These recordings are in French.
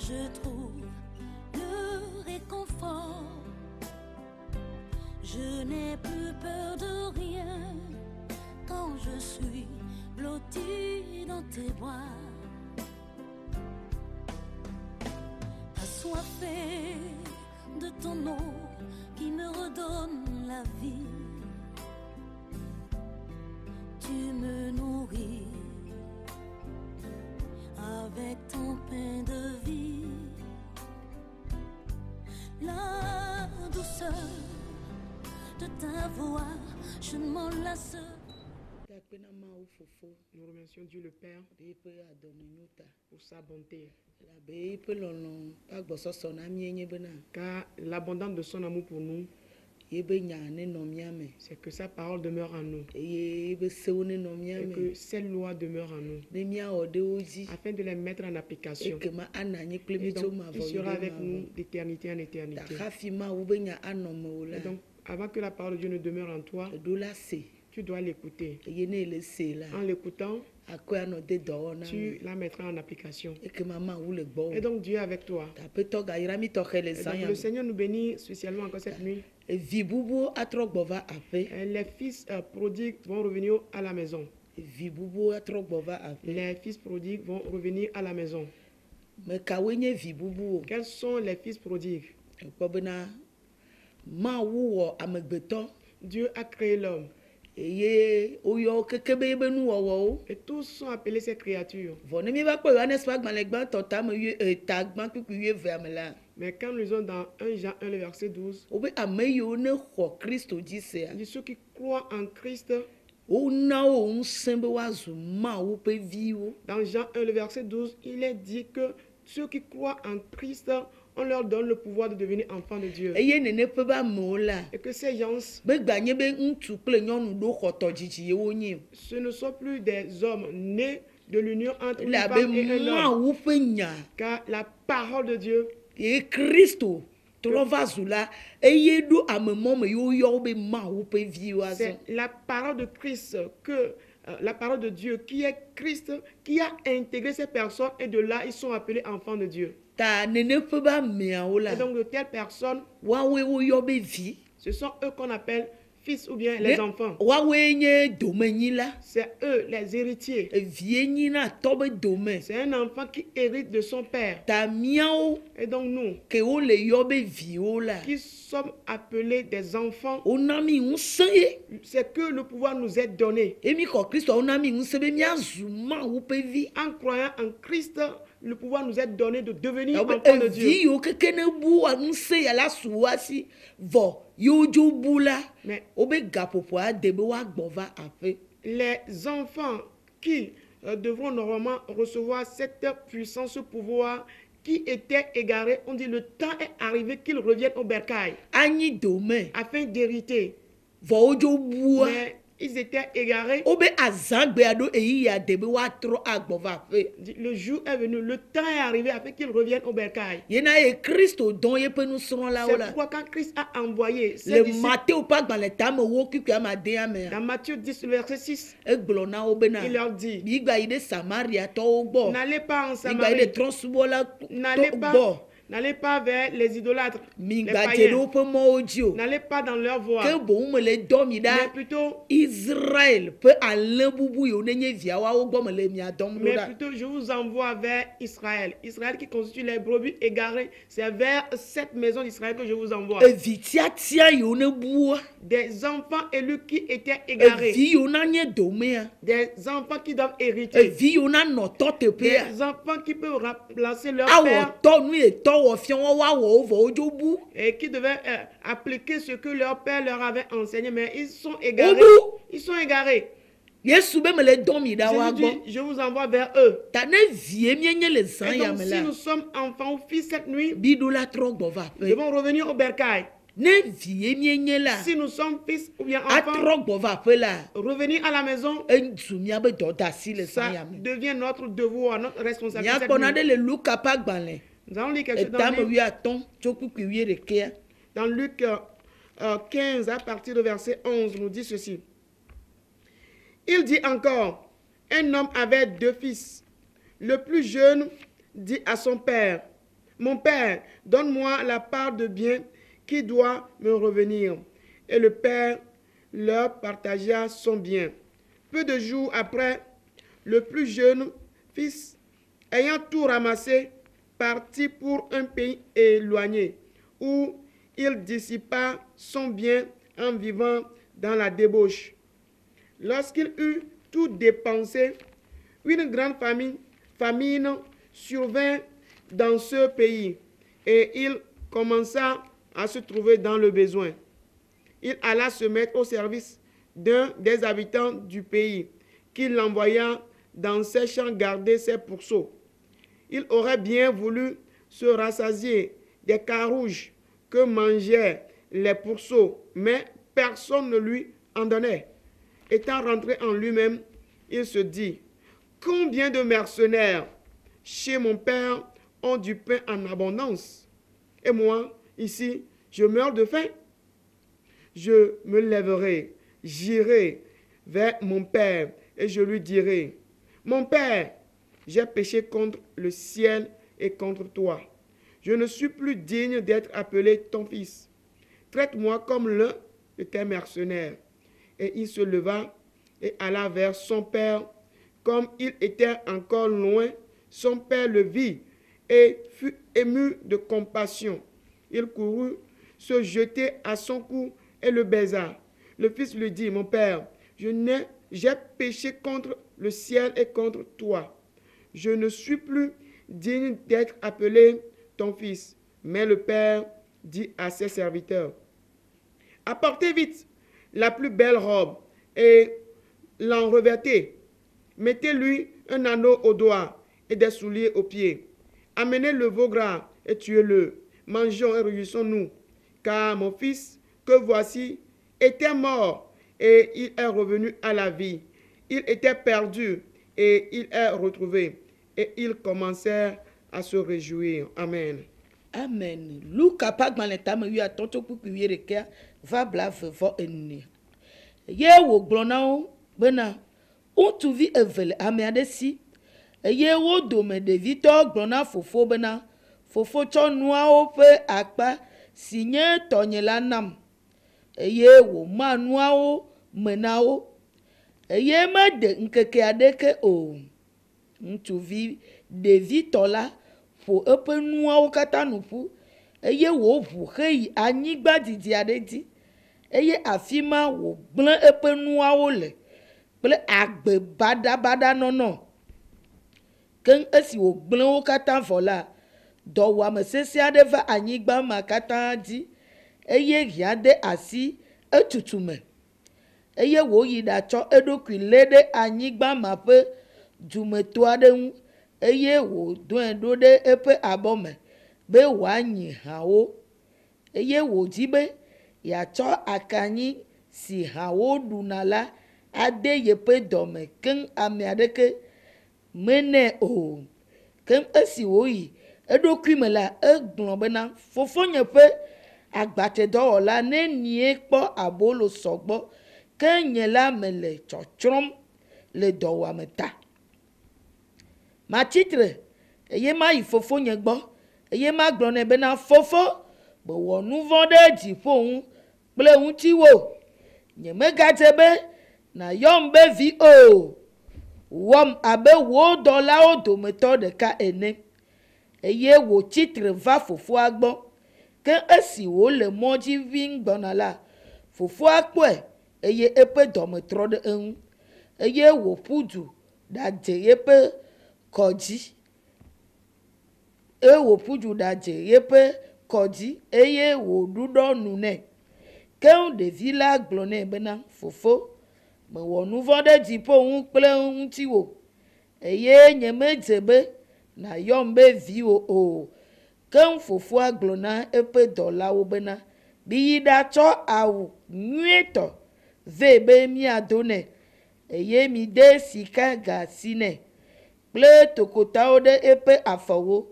je trouve le réconfort. Je n'ai plus peur de rien quand je suis blottie dans tes bras. Assoiffée de ton eau qui me redonne la vie. Tu me nourris avec ton pain de vie. La douceur de ta voix, je ne m'en lasse. Nous remercions Dieu le Père pour sa bonté. Car l'abondance de son amour pour nous, c'est que sa parole demeure en nous. Et que ses lois demeurent en nous. Afin de les mettre en application. Et donc, il sera avec nous d'éternité en éternité. Et donc, avant que la parole de Dieu ne demeure en toi, tu dois l'écouter. En l'écoutant, tu la mettras en application. Et donc Dieu est avec toi. Et donc, le Seigneur nous bénit spécialement encore cette nuit. Les fils prodigues vont revenir à la maison. Les fils prodigues vont revenir à la maison. Quels sont les fils prodigues? Dieu a créé l'homme. Et tous sont appelés ces créatures. Mais quand nous lisons dans 1 Jean 1, le verset 12, il dit ceux qui croient en Christ. Dans Jean 1, le verset 12, il est dit que ceux qui croient en Christ, on leur donne le pouvoir de devenir enfants de Dieu. Et que ces gens, ce ne sont plus des hommes nés de l'union entre une femme et un homme. Car la parole de Dieu, c'est la parole de Christ que la parole de Dieu qui est Christ qui a intégré ces personnes et de là ils sont appelés enfants de Dieu. Et donc de telles personnes, ce sont eux qu'on appelle fils ou bien les enfants. C'est eux les héritiers. C'est un enfant qui hérite de son père. Et donc nous, qui sommes appelés des enfants, c'est que le pouvoir nous est donné. En croyant en Christ, le pouvoir nous est donné de devenir enfants de Dieu. Mais les enfants qui devront normalement recevoir cette puissance, ce pouvoir, qui étaient égarés, on dit le temps est arrivé qu'ils reviennent au bercail afin d'hériter. Mais ils étaient égarés. Le jour est venu, le temps est arrivé afin qu'ils reviennent au bercail. C'est pourquoi quand Christ a envoyé ses disciples, dans Matthieu 10, verset 6, il leur dit, n'allez pas en Samarie, n'allez pas vers les idolâtres, les païens. N'allez pas dans leur voie. Mais plutôt, je vous envoie vers Israël. Israël qui constitue les brebis égarées. C'est vers cette maison d'Israël que je vous envoie. Des enfants élus qui étaient égarés. Des enfants qui doivent hériter. Des enfants qui peuvent remplacer leur père. Et qui devaient appliquer ce que leur père leur avait enseigné, mais ils sont égarés. Ils sont égarés. Jésus dit, je vous envoie vers eux. Et donc, si nous sommes enfants ou fils cette nuit, nous devons revenir au bercail. Si nous sommes fils ou bien enfants, revenir à la maison, ça devient notre devoir, notre responsabilité. Nous allons lire quelque chose dans Luc 15 à partir du verset 11, nous dit ceci. Il dit encore, un homme avait 2 fils. Le plus jeune dit à son père, mon père, donne-moi la part de bien qui doit me revenir. Et le père leur partagea son bien. Peu de jours après, le plus jeune fils, ayant tout ramassé, partit pour un pays éloigné, où il dissipa son bien en vivant dans la débauche. Lorsqu'il eut tout dépensé, une grande famine survint dans ce pays, et il commença à se trouver dans le besoin. Il alla se mettre au service d'un des habitants du pays, qui l'envoya dans ses champs garder ses pourceaux. Il aurait bien voulu se rassasier des carouges que mangeaient les pourceaux, mais personne ne lui en donnait. Étant rentré en lui-même, il se dit, « Combien de mercenaires chez mon père ont du pain en abondance, et moi, ici, je meurs de faim. Je me lèverai, j'irai vers mon père, et je lui dirai, « Mon père, j'ai péché contre le ciel et contre toi. Je ne suis plus digne d'être appelé ton fils. Traite-moi comme l'un de tes mercenaires. » Et il se leva et alla vers son père. Comme il était encore loin, son père le vit et fut ému de compassion. Il courut se jeter à son cou et le baisa. Le fils lui dit, « Mon père, j'ai péché contre le ciel et contre toi. Je ne suis plus digne d'être appelé ton fils. » Mais le père dit à ses serviteurs, « Apportez vite la plus belle robe et l'en revêtez. Mettez-lui un anneau au doigt et des souliers aux pieds. Amenez le veau gras et tuez-le. Mangeons et réjouissons-nous, car mon fils que voici était mort et il est revenu à la vie. Il était perdu et il est retrouvé. » Et ils commencèrent à se réjouir. Amen. Amen. Luka pagmaleta yu atonto pupi reke va blave vo eni. Ye wo glonao bena untuvi evele ame si. Ye wo dome de vito glona fofo bena fofo cho nuao pe akpa sinye tonyela nam. Ye wo manuao menao. Ye ma de nkeke adeke o. Ntsuvi ɖevi tɔ la ƒo eƒe nuawo katã nu ƒu eye wòʋu heyi anyigba didi aɖe dzi eye afi ma wògblẽ eƒe nuawo le kple agbe baɖabaɖa nɔnɔ ke esi wògblẽ wo katã vɔ la dɔwuame sesẽ aɖe va anyigba ma katã dzi eye hia de asi etutu me eye wòyi ɖatsɔ eɖokui lé ɖe anyigba ma ƒe dumeto aɖe ŋu eye wòdɔe ɖo ɖe eƒe abɔ me be wòanyi hãwo eye wòdi be yeatsɔ akanyi si hãwo ɖuna la ade yeƒe dɔme keŋ ame aɖeke menɛ o keŋ esi wòyi eɖokui me la egblɔ bena fofonye ƒe agbatedɔwɔla ne nie kpɔ abolo sɔgbɔ ke nye la mele tsɔtsrɔ̃m le dɔwuame ta. Matsitre eye ma yi fofonye gbɔ eye ma gblɔ nɛ bena fofo mewɔ nu vɔ̃ ɖe dziƒo ŋu kple ŋutiwò nyemegadze be nàyɔm be vi o wɔm abe wò dɔlawo dometɔ ɖeka ene eye wòtsitre va fofoa gbɔ ke esi wòle mɔ dzi vim gbɔna la fofoa kpɔe eye eƒe dɔme trɔ ɖe eŋu eye wòƒu du ɖadze yeƒe kɔdzi eye wòɖuɖɔ nu nɛ ke ɖevi la gblɔ nɛ bena fofo mewɔ nu vɔ̃ ɖe dziƒo ŋu kple ŋutiwò eye nyemedze be nàyɔm be viwò o ke fofoa gblɔ na eƒe dɔlawo bena miyi ɖatsɔ awu nyuietɔ vɛ be miado nɛ eye mi de sika gasi nɛ kple tokotawo ɖe eƒe afɔwo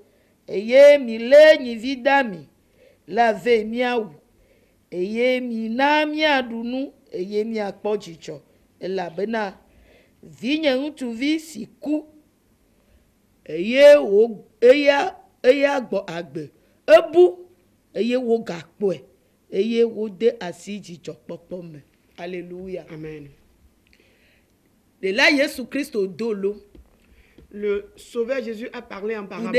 eye mi lé nyivi dami la vɛ miawu eye mina miaɖu nu eye miakpɔ dzidzɔ elabena vinye ŋutsuvi si ku eya eya gbo agbe ebu eye wo gakpo eye wo de asi jijo popo me. Alléluia. Amen. De là Jésus Christ au dolo. Le Sauveur Jésus a parlé en parabole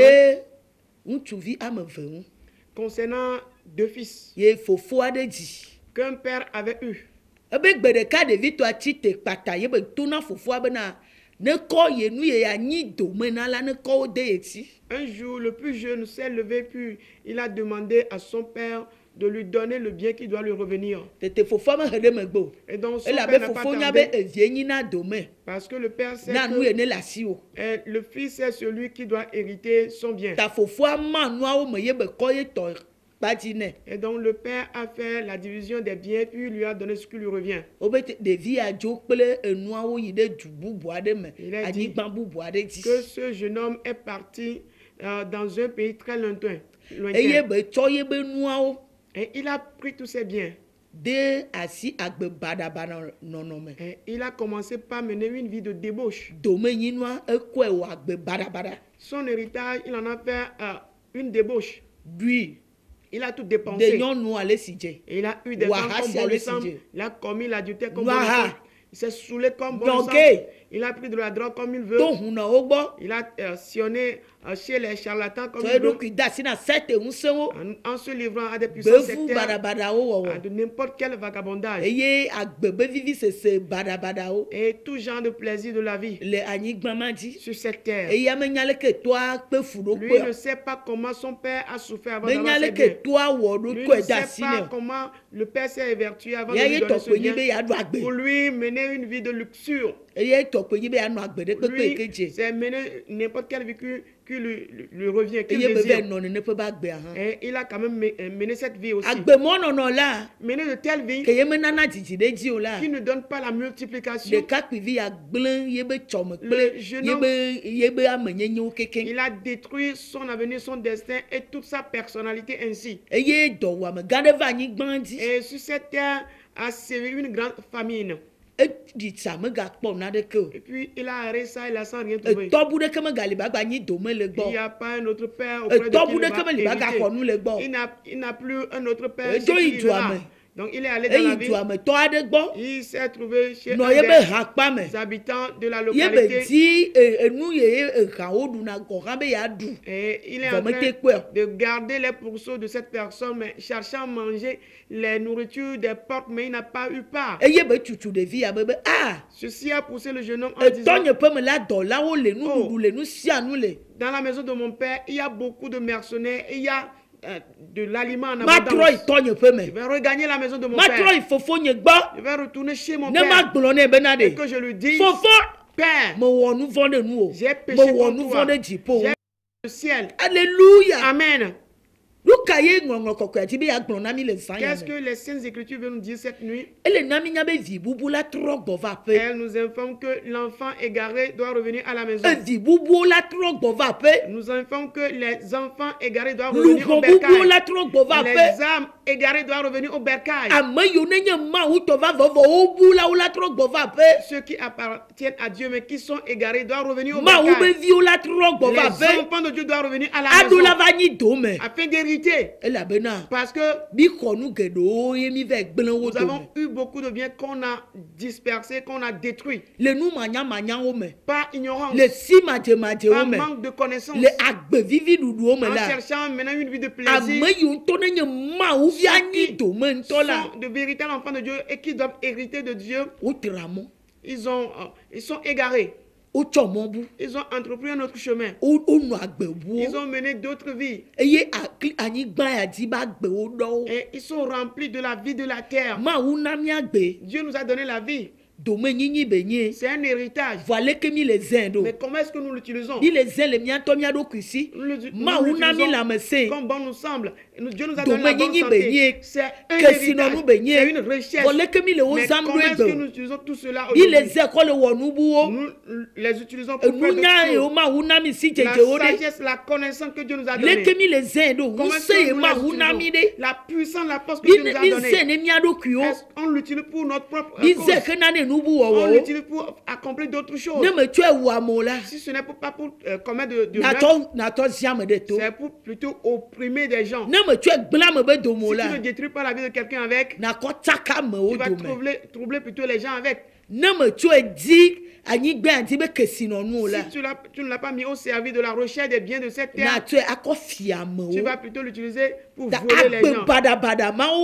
concernant 2 fils qu'un père avait eu. Un jour, le plus jeune s'est levé puis il a demandé à son père de lui donner le bien qui doit lui revenir. Et donc son père n'a pas tardé, parce que le père sait que le fils est celui qui doit hériter son bien. Et donc le père a fait la division des biens puis lui a donné ce qui lui revient. Il a dit que ce jeune homme est parti dans un pays très lointain. Et il a pris tous ses biens. Et il a commencé par mener une vie de débauche. Son héritage, il en a fait une débauche. Il a tout dépensé. Et il a eu des femmes comme bon lui semble. Il a commis l'adultère comme bon lui semble. Il s'est saoulé comme bon lui semble. Il a pris de la drogue comme il veut. Il a sillonné chez les charlatans comme il veut. En se livrant à des puissants sectaires, à de n'importe quel vagabondage. Et tout genre de plaisir de la vie sur cette terre. Lui ne sait pas comment son père a souffert avant d'avoir ses biens. Lui ne sait pas comment le père s'est évertué avant de lui donner ce bien. Pour lui mener une vie de luxure. Lui, c'est mener n'importe quelle vie qui lui revient, qu'il désire. Et il a quand même mené cette vie aussi. Mener de telle vie qui ne donne pas la multiplication. Le jeune homme, il a détruit son avenir, son destin et toute sa personnalité ainsi. Et sur cette terre a sévi une grande famine. Et puis il a arrêté ça, il a sans rien trouvé. Il n'y a pas un autre père auprès de qui il va hériter. Il n'a plus un autre père. Donc il est allé dans la ville. Il s'est trouvé chez les habitants de la localité. Et il est en train de garder les pourceaux de cette personne, mais cherchant à manger les nourritures des porcs, mais il n'a pas eu part. Ceci a poussé le jeune homme en disant, dans la maison de mon père, il y a beaucoup de mercenaires, il y a de l'aliment en abondance. Je vais regagner la maison de mon père. Je vais retourner chez mon père. Et que je lui dis, Père, j'ai péché contre toi. J'ai le ciel. Alléluia. Amen. Qu'est-ce que les Saintes Écritures veulent nous dire cette nuit? Elle nous informe que l'enfant égaré doit revenir à la maison. Nous informe que les enfants égarés doivent revenir au bercail. Les âmes égarées doivent revenir au bercail. Ceux qui appartiennent à Dieu mais qui sont égarés doivent revenir au bercail. Les enfants de Dieu doivent revenir à la maison afin d'hériter. Parce que nous avons eu beaucoup de biens qu'on a dispersés, qu'on a détruits. Par ignorance, par manque de connaissance, en cherchant maintenant une vie de plaisir. Ceux qui sont de véritables enfants de Dieu et qui doivent hériter de Dieu, ils sont égarés. Ils ont entrepris un autre chemin. Ils ont mené d'autres vies. Et ils sont remplis de la vie de la terre. Dieu nous a donné la vie. C'est un héritage. Mais comment est-ce que nous l'utilisons? Nous l'utilisons comme bon nous semble. Dieu nous a donné la bonne santé. C'est un héritage. C'est une richesse. Mais comment est-ce que nous utilisons tout cela aujourd'hui? Nous les utilisons pour faire de choses. La sagesse, la connaissance que Dieu nous a donnée. Comment est-ce que nous l'utilisons? La puissance, la force que Dieu nous a donnée. Est-ce qu'on l'utilise pour notre propre cause? On l'utilise pour accomplir d'autres choses. Si ce n'est pas pour commettre de meurtre, c'est pour plutôt opprimer des gens. Si tu ne détruis pas la vie de quelqu'un avec, tu vas troubler plutôt les gens avec. Si tu ne l'as pas mis au service de la recherche des biens de cette terre, tu vas plutôt l'utiliser pour voler les gens.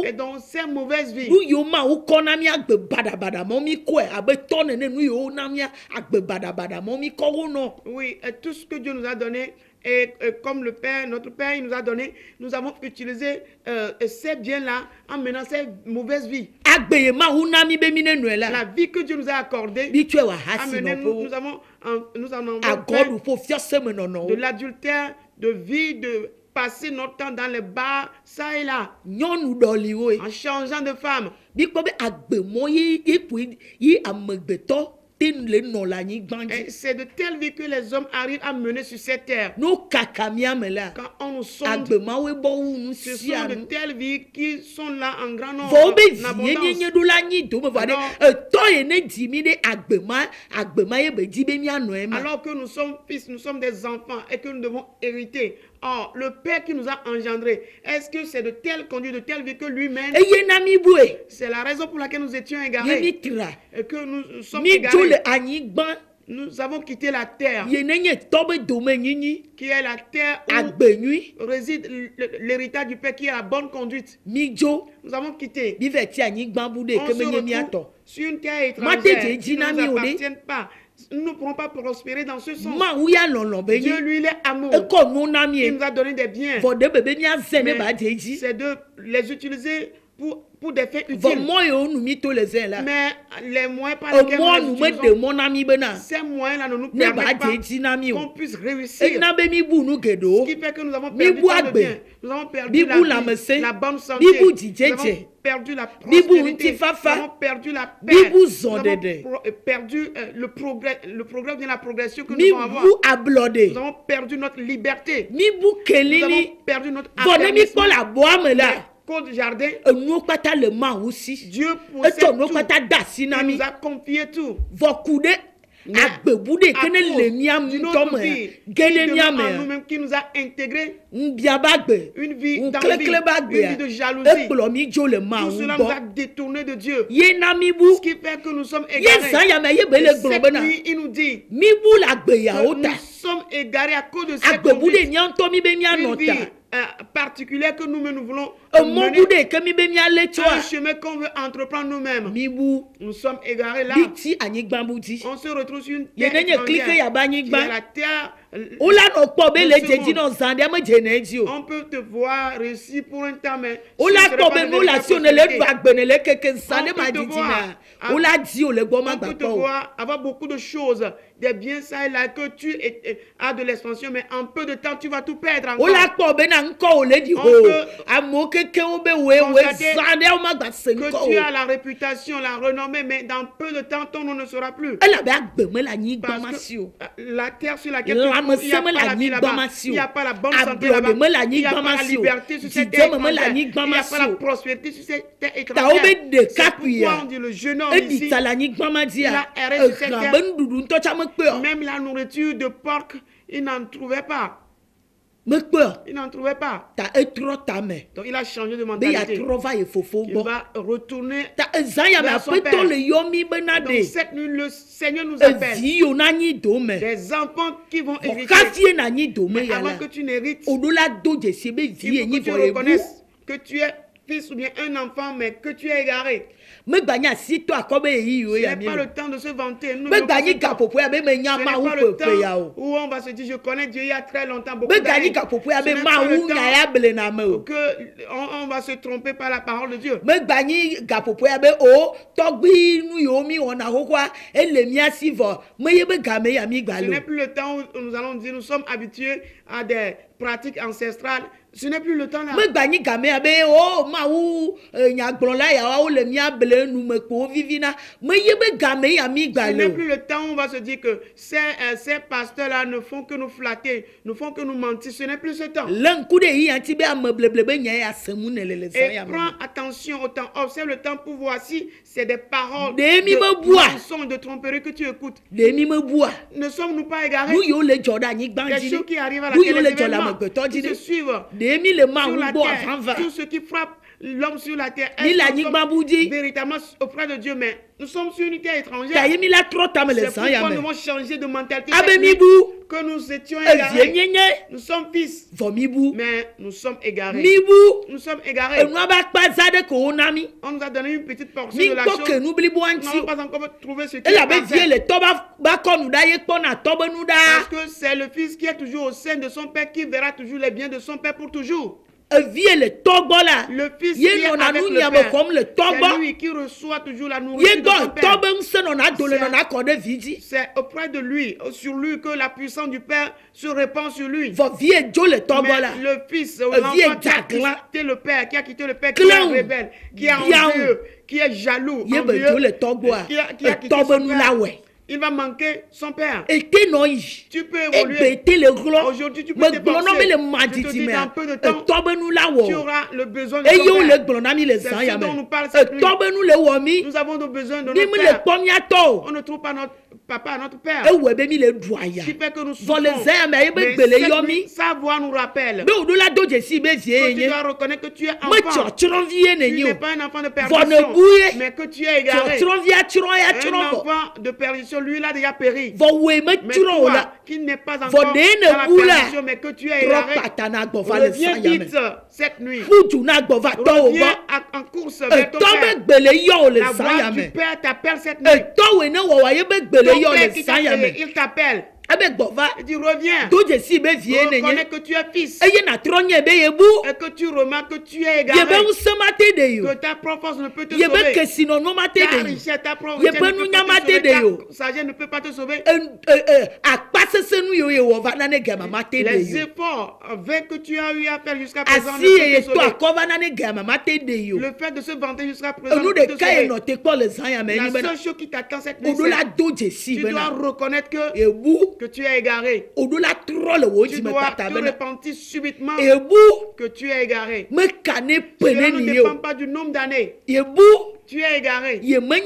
Et dans ces mauvaises vies, oui, tout ce que Dieu nous a donné, et comme le Père, notre Père, il nous a donné, nous avons utilisé ces biens-là en menant ces mauvaises vies. La vie que Dieu nous a accordée, nous avons fait de l'adultère, de vie, de passer notre temps dans les bars, ça et là, en changeant de femme. Et c'est de telle vie que les hommes arrivent à mener sur cette terre. Quand on nous sonde, ce sont de telles vies qui sont là en grand nombre, en abondance. Alors que nous sommes fils, nous sommes des enfants et que nous devons hériter. Or, le Père qui nous a engendrés, est-ce que c'est de telle conduite, de telle vie que lui mène? C'est la raison pour laquelle nous étions égarés. Et que nous sommes égarés. Nous avons quitté la terre, qui est la terre où réside l'héritage du Père, qui est la bonne conduite. Nous avons quitté. On se retrouve sur une terre étrangère qui ne nous appartient pas. Nous ne pourrons pas prospérer dans ce sens. Dieu, lui, il est amour. Il nous a donné des biens. C'est de les utiliser pour des faits utiles. Mais les moyens par lesquels nous les utilisons, ces moyens-là ne nous permettent pas qu'on puisse réussir. Ce qui fait que nous avons perdu le bien. Nous avons perdu la vie, la bonne santé. Nous avons perdu la prospérité. Nous avons perdu la paix. Nous avons perdu le progrès ou bien la progression que nous devons avoir. Nous avons perdu notre liberté. Nous avons perdu notre affaiblissement. Côte jardin, Dieu possède tout. Il nous a confié tout. Qui nous a intégré une vie d'envie, une vie de jalousie. Tout cela nous a détourné de Dieu. Ce qui fait que nous sommes égarés. Cette nuit, il nous dit que nous sommes égarés à cause de cette conduite. Une vie particulière que nous voulons mener, un chemin qu'on veut entreprendre nous-mêmes. Nous sommes égarés là. On se retrouve sur une terre étrangère, qui est la terre. On peut te voir réussir pour un temps, mais on peut te voir avoir beaucoup de choses, des biens ça et là, que tu as de l'expansion, mais en peu de temps tu vas tout perdre encore. Que tu as la réputation, la renommée, mais dans peu de temps ton nom ne sera plus. Parce que la terre sur laquelle tu il n'y a pas la vie là-bas, il n'y a pas la bonne santé là-bas, il n'y a pas la liberté sur cette terre étrangère, il n'y a pas la prospérité sur cette terre étrangère. C'est pourquoi on dit le jeune homme ici, il a erré sur cette terre. Même la nourriture de porc, il n'en trouvait pas. Il n'en trouvait pas. Donc il a changé de mentalité. Il va retourner vers son père. Donc cette nuit, le Seigneur nous appelle. Des enfants qui vont hériter. Mais avant que tu n'hérites, il faut que tu reconnaisses que tu es fils ou bien un enfant, mais que tu es égaré. Ce n'est pas le temps de se vanter. Ce n'est pas le temps où on va se dire je connais Dieu il y a très longtemps, beaucoup d'années. Ce n'est pas le temps qu'on va se tromper par la parole de Dieu. Ce n'est plus le temps où nous allons dire nous sommes habitués à des pratiques ancestrales Ce n'est plus le temps là. Me gagner gamé abe oh ma ou nyagbon la ya ou le mia ble nu me ko vivina me yebe gamé ya mi Ce gale. n'est plus le temps où on va se dire que ces pasteurs là ne font que nous flatter, ne font que nous mentir. Ce n'est plus ce temps. L'encoup de yi anti be ameblebe nya ya semu ne le Et ya. prends attention au temps, observe le temps pour voir si c'est des paroles Demi me bois. mensonges, de tromperie que tu écoutes. Demi me bois. Ne sommes-nous pas égarés? Nous yo le Jordan ni Les bandit. choses qui arrivent à la Nous terre, yo les le Jordan événements me to qui se dit. suivent Demi le ma sur la ou bo terre, avant. tout ce qui frappe l'homme sur la terre, Ni la nous ni sommes baboudi. véritablement auprès de Dieu, mais nous sommes sur une terre étrangère. Ta yemi la trop tam le C'est sang ya pourquoi me. nous devons changer de mentalité. Abe cette mi nuit, bu. que nous étions Vie égarés. nyenye. Nous sommes fils, Vomi bu. mais nous sommes égarés. Mi bu. Nous sommes égarés. Enwa ba pa zade ko onami. On nous a donné une petite portion Mi de la ko ke chose. nu bli bu Nous anti. n'avons pas encore trouvé ce qui Et est la be vie parfait. le to ba ko nu da ye po na to be nu da. Parce que c'est le fils qui est toujours au sein de son père qui verra toujours les biens de son père pour toujours. Vie le to bo la. Le fils qui Ye est no na avec nu le nya be père, kom le to c'est bo. lui qui reçoit toujours la nourriture Ye de go son to père. be nse no na dole no na ko de vidi. C'est auprès de lui, sur lui, que la puissance du père se répand sur lui. Vo vie jo le to bo Mais la. le fils, vie l'enfant qui a jagla. quitté le père, qui a quitté le père, qui est Clown. rebelle, qui est Biaou. envieux, qui est jaloux, Ye be envieux, jo le to bo a. qui a quitté To be son nu père, la we. il va manquer son père. Ete no yi. Tu peux E évoluer. bete le glo. Aujourd'hui, tu peux Me t'efforcer. glo no me le Je te maditi dis, me. dans peu de temps, To be nu la tu wo. auras le besoin de E ton yo le père. glo na mi le C'est san ce ya me. dont nous parle cette nuit. To be nu le wo mi. Nous avons nos besoins de Ni notre mi le père. pom ya to. On ne trouve pas notre papa, notre père. E we be mi le du aya. Ce qui fait que nous Vo le souffrons. zan me ye be Mais gbele cette yo nuit, mi. sa voix nous rappelle Be odo la do je si be vie que tu ye. dois reconnaître que tu es Me enfant. chorchron vie ne Tu yo. n'es pas un enfant de Vo perdition, ne bouye. mais que tu es égaré. Chorchron vie chron ya Un chron vo. enfant de perdition, lui, il a déjà péri. Vo we me Mais chron toi, la. qui n'est pas Vo encore dans ne la ne boula. perdition, mais que tu es Trop égaré, patana gbo va le reviens san ya me. vite cette nuit. Futu na gbo va to wo. Reviens en course vers ton To be père. gbele yo le La san voix ya du me. père t'appelle cette nuit. E to we ne wo wa ye be gbele Ton yo père le qui san ya me. t'appelle, il t'appelle. Abe gbo va. Il dit reviens. Do je si be vie ne Reconnais nye. que tu es fils. Eye na tronye be ye bu. Et que tu remarques que tu es Ye égaré. be usemate de yo. Que ta propre force ne peut te Ye be sauver. kesino no mate Ta de yo. richesse, ta propre Ye richesse be ne nu peut pas nyamate te de sauver. yo. Ta sagesse ne peut pas te sauver. Akpasese nu yo ye wo va na ne gama mate de Les yo. efforts avec que tu as eu à faire jusqu'à présent Asi ne ye peuvent te to sauver. akova na ne gama mate de yo. Le fait de se vanter jusqu'à présent Enu ne de peut te ka ye sauver. no te kpo le san ya me La ni be na. seule chose qui t'attend cette nuit, Odo la c'est do je si tu be dois na. reconnaître E bu que tu es égaré. odo la tro le wo Tu ji me dois pata te be na. repentir subitement E bu que tu es égaré. me kane Cela pene ne ni dépend yo. pas du nombre d'années. E bu Tu es égaré. ye me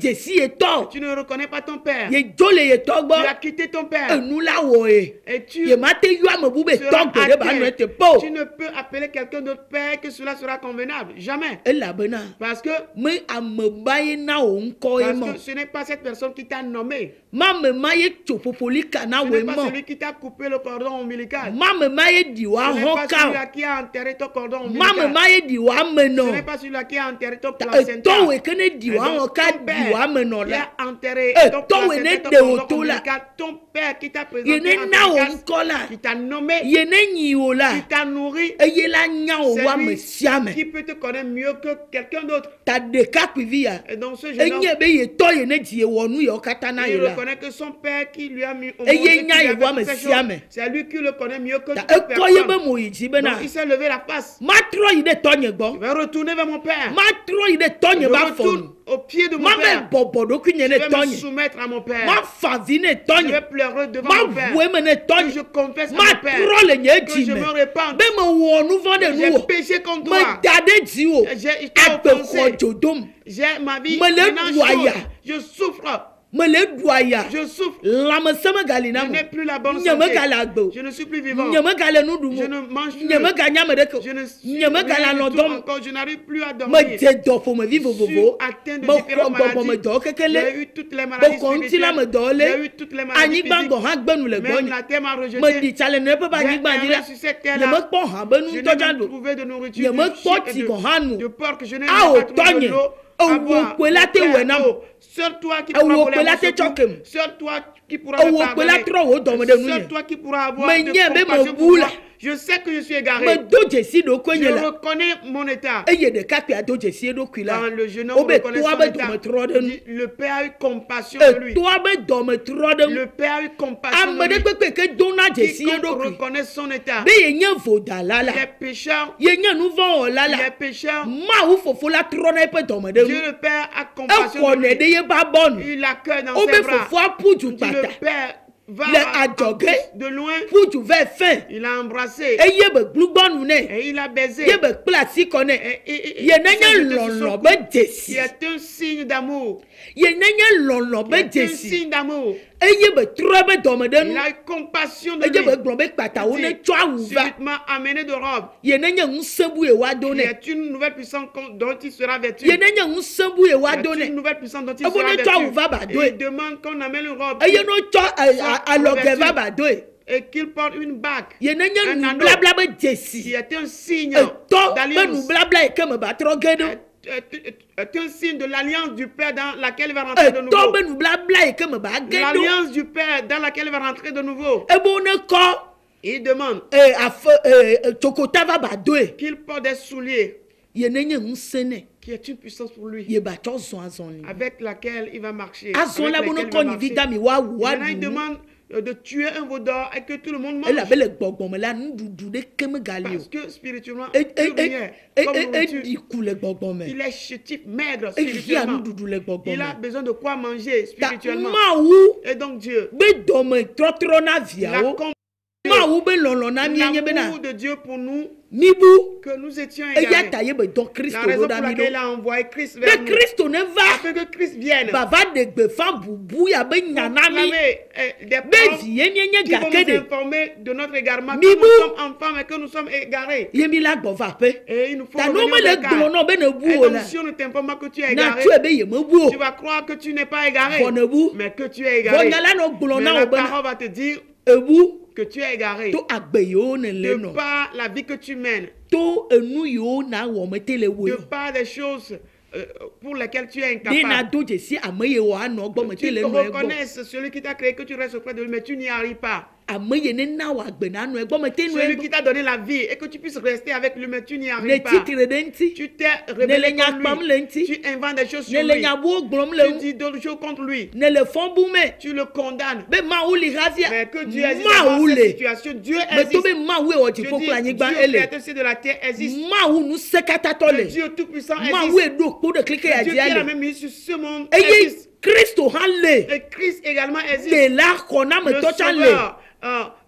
je si ye to. Tu ne reconnais pas ton père. Ye jole ye to gbo. Tu as quitté ton père. Enu la wo e. Et tu Ye mate yo amebu be seras to gbede ba nu atteint. ete po. Tu ne peux appeler quelqu'un d'autre père que cela sera convenable. Jamais. Elabena Parce que, me ameba ye na o nko ye mo. ce n'est pas cette personne qui t'a nommé. Ma me ma ye tsopopoli kana Ce we n'est pas mo. celui qui t'a coupé le cordon ombilical. Ma me ma ye di wa Ce n'est pas hoka. celui-là qui a enterré ton cordon Ma me ombilical. ma ye di wa meno. Ce n'est pas celui-là qui a enterré ton To placenta. we kene di wa Et donc, hoka ton di père wa meno qui la. a enterré Eh, ton toi, placenta, ne ton de cordon auto là. ombilical, ton père qui t'a Ye présenté ne en na o dédicace, nko la. qui t'a nommé, Ye ne nyi o la. qui t'a nourri, Eye la nya o wa c'est me lui siame. qui peut te connaître mieux que quelqu'un d'autre. Ta de ka kwivi ya. Et donc ce jeune homme, Enye be ye to ye ne di ye wonu ye okata na ye il la. reconnaît que son père qui lui a mis au Et monde, qui il y a lui a une voix, fait toutes ces mais choses, siame. c'est lui qui le connaît mieux que Ta toute e ko ye be personne. mo yi ji be na. Donc il s'est levé la face. Ma tro yi de to nye gbo. Je vais retourner vers mon père. Ma tro yi de to Je nye ba fo. retourne au pied de mon Ma me père. bobo do ku nye Je ne vais to me nye. soumettre à mon père. Ma fa vi ne to Je nye. vais pleurer devant Ma mon père. voué me ne to Que nye. je confesse à Ma mon père. tro le nye Que di je me. me répande. Be me wo nu vo de J'ai nu o. péché contre Me toi. dade di o. J'ai été Agbe offensé. ko jodom. J'ai ma vie. Me le maintenant doya. chaude. Je souffre. Me le doya. Je souffre. La me sama galina Je mo. n'ai plus la bonne Nyame santé. gala gbo. Je ne suis plus vivant. Nyame gala nu du Je mo. ne mange plus. Nyame ga nyame de ko. Je ne suis Nyame gala rien no du tout dom. encore. Je n'arrive plus à Me dormir. de do fo me vivo Je suis vovo. atteint de Me différentes ko me maladies. do kekele. J'ai eu toutes les maladies Boko ntila me spirituelles. do J'ai le. eu toutes les maladies Anyi gbango physiques. ha gbenu le Même gbonya. la terre m'a Me rejeté. di chale ne pe ba J'ai anyi gbandi la. erré sur cette Ne me terre-là. kpo ha be Je nu n'ai to même jando. trouvé de Ye nourriture, me du kpo chien et ti ko hanu. de porc que je n'ai Ah, même pas trouvé Otonye. de l'eau Oh, à boire. wo kwela te Mon we na. père, oh, seul toi qui Ah, pourras wo voler kwela mon te secours. chokem. Seul toi qui pourras Ah, me wo kwela pardonner. tro wo do me de nu Seul ye. toi qui pourras avoir Me de nye be me compassion pour bula. moi. Je sais que je suis égaré. Je reconnais mon état. Dans le jeune homme reconnaît son état. Le Père a eu compassion de lui. Le Père a eu compassion de lui. Quiconque reconnaît son état. Les pécheurs. Les pécheurs. Dieu le Père a compassion de lui. Il l'accueille dans ses bras. Le Père va de loin. Il a embrassé. Et il a baisé. Il est un signe d'amour. Il est un signe d'amour. Il a eu compassion de lui. Subitement amené de robe. Il est une nouvelle puissance dont il sera vêtu. Il est une nouvelle puissance dont il sera vêtu. Il demande qu'on amène une robe. Et qu'il porte une bague. Un anneau. Qui est un signe d'alliance. Un signe de l'alliance du Père dans laquelle il va rentrer de nouveau. L'alliance du Père dans laquelle il va rentrer de nouveau. Il demande qu'il porte des souliers qui est une puissance pour lui avec laquelle il va marcher. Maintenant il demande de tuer un veau d'or et que tout le monde mange. Parce que spirituellement, il est chétif, maigre spirituellement. Il a besoin de quoi manger spirituellement. Et donc Dieu, l'amour de Dieu pour nous, que nous étions égarés. La raison pour laquelle il a envoyé Christ vers nous, afin que Christ vienne des paroles qui vont nous informer de notre égarement, que nous sommes enfants mais que nous sommes égarés. Et il nous faut revenir au écart. Et donc si on ne t'informe pas que tu es égaré, tu vas croire que tu n'es pas égaré, mais que tu es égaré. Mais la parole va te dire que tu es égaré de par la vie que tu mènes, de par des choses pour lesquelles tu es incapable. Tu reconnaisses celui qui t'a créé, que tu restes auprès de lui, mais tu n'y arrives pas. Celui qui t'a donné la vie et que tu puisses rester avec lui, mais tu n'y arrives pas. Tu t'es rebellé contre lui. Tu inventes des choses sur lui. Tu dis d'autres choses contre lui. Tu le condamnes. Mais que Dieu existe dans cette situation. Dieu existe. Dieu créateur de la terre existe. Le Dieu tout-puissant existe. Dieu qui a même mis sur ce monde existe. Et Christ également existe.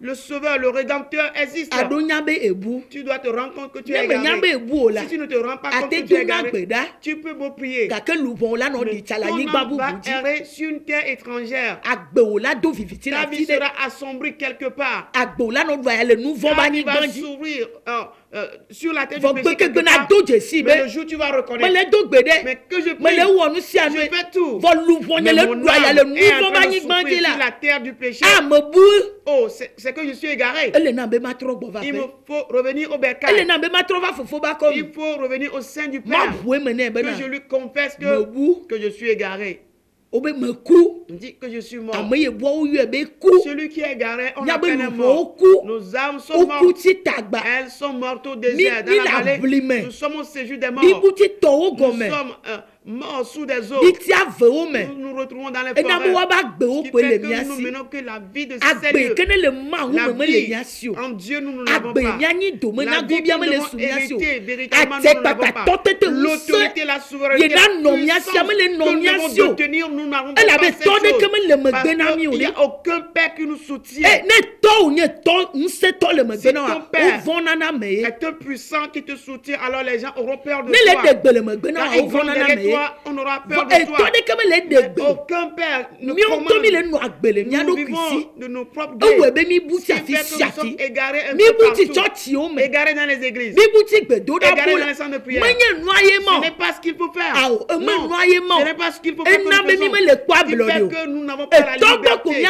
Le sauveur, le rédempteur existe. Tu dois te rendre compte que tu es égaré. Si tu ne te rends pas compte que tu es égaré, tu peux beau prier. Mais ton âme va errer sur une terre étrangère. Ta vie sera assombrie quelque part. Ta vie va s'ouvrir sur la terre du péché quelque part. Mais le jour tu vas reconnaître, mais que je prie, je fais tout, mais mon âme est en train de souffrir sur la terre du péché. Oh, c'est que je suis égaré. Il me faut revenir au bercail. Il faut revenir au sein du Père. Que je lui confesse que je suis égaré. Il dit que je suis mort. Celui qui est égaré, on appelle un mort. Nos âmes sont mortes. Elles sont mortes au désert, dans la vallée. Nous sommes au séjour des morts. Nous sommes morts sous des eaux. Nous nous retrouvons dans les forêts. Ce qui fait que nous menons que la vie de ces lieux. La vie en Dieu, nous ne l'avons pas. La vie que nous avons héritée, véritablement, nous ne l'avons pas. L'autorité, la souveraineté, la puissance que nous devons détenir, nous n'avons pas cette chose. Parce qu'il n'y a aucun père qui nous soutient. Si ton père est un puissant qui te soutient, alors les gens auront peur de toi. Quand ils vont derrière toi, on aura peur de toi. Mais aucun père ne commande. Nous vivons de nos propres gré. Ce qui fait que nous sommes égarés un peu partout. Égarés dans les églises. Égarés dans les centres de prière. Ce n'est pas ce qu'il faut faire. Non, ce n'est pas ce qu'il faut faire. Ce qui fait que nous n'avons pas la liberté.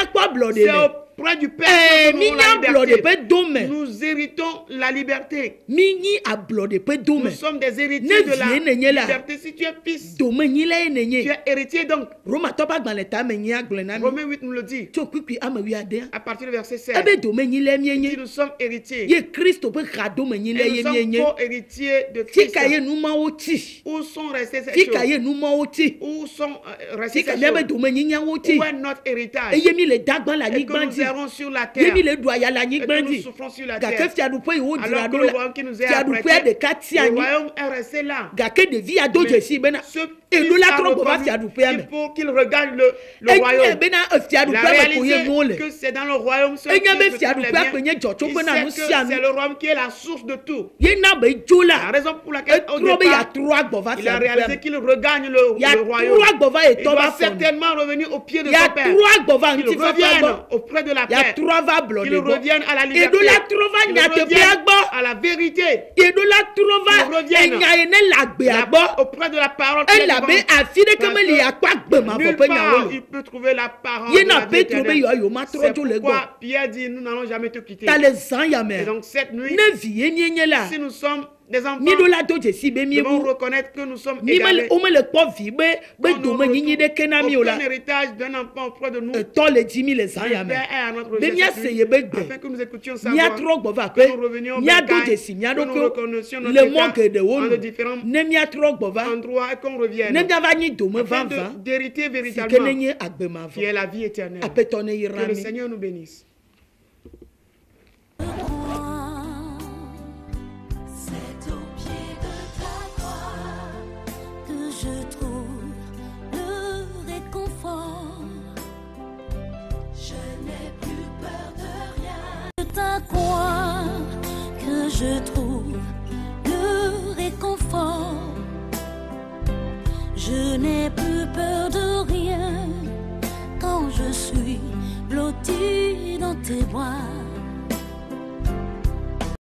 C'est au près du Père que nous avons la liberté. Nous héritons la liberté. Nous sommes des héritiers de la liberté. Si tu es fils, tu es héritier donc. Romains 8 nous le dit. À partir du verset 16. Si nous sommes héritiers. Et nous sommes co-héritiers de Christ. Où sont restés ces choses? Où sont restés ces choses? Où est notre héritage? Et que nous errons sur la terre. Et que nous souffrons sur la terre. Alors que le royaume qui nous est apprêté, le royaume est resté là. Il faut qu'il regarde le royaume. Il a réalisé que c'est dans le royaume seul qu'il se trouve les biens. Il sait que c'est le royaume qui est la source de tout. La raison pour laquelle au départ, il a réalisé qu'il regagne le royaume. Il doit certainement revenir au pied de son Père. Qu'il revienne auprès de la paix. Qu'il revienne à la liberté. Qu'il revienne à la vérité. Qu'il revienne auprès de la parole. Nulle part il peut trouver la parole de la vie éternelle. C'est pourquoi Pierre dit, nous n'allons jamais te quitter. Et donc cette nuit, si nous sommes des enfants, nous devons reconnaître que nous sommes égarés. On ne retrouve aucun héritage d'un enfant auprès de nous. Le Père est à notre recherche afin que nous écoutions sa voix, que nous revenions que nous reconnaissions notre état en de différents endroits et qu'on revienne afin d'hériter véritablement qui est la vie éternelle. Que le Seigneur nous bénisse. Ta croix que je trouve le réconfort. Je n'ai plus peur de rien quand je suis blotti dans tes bras.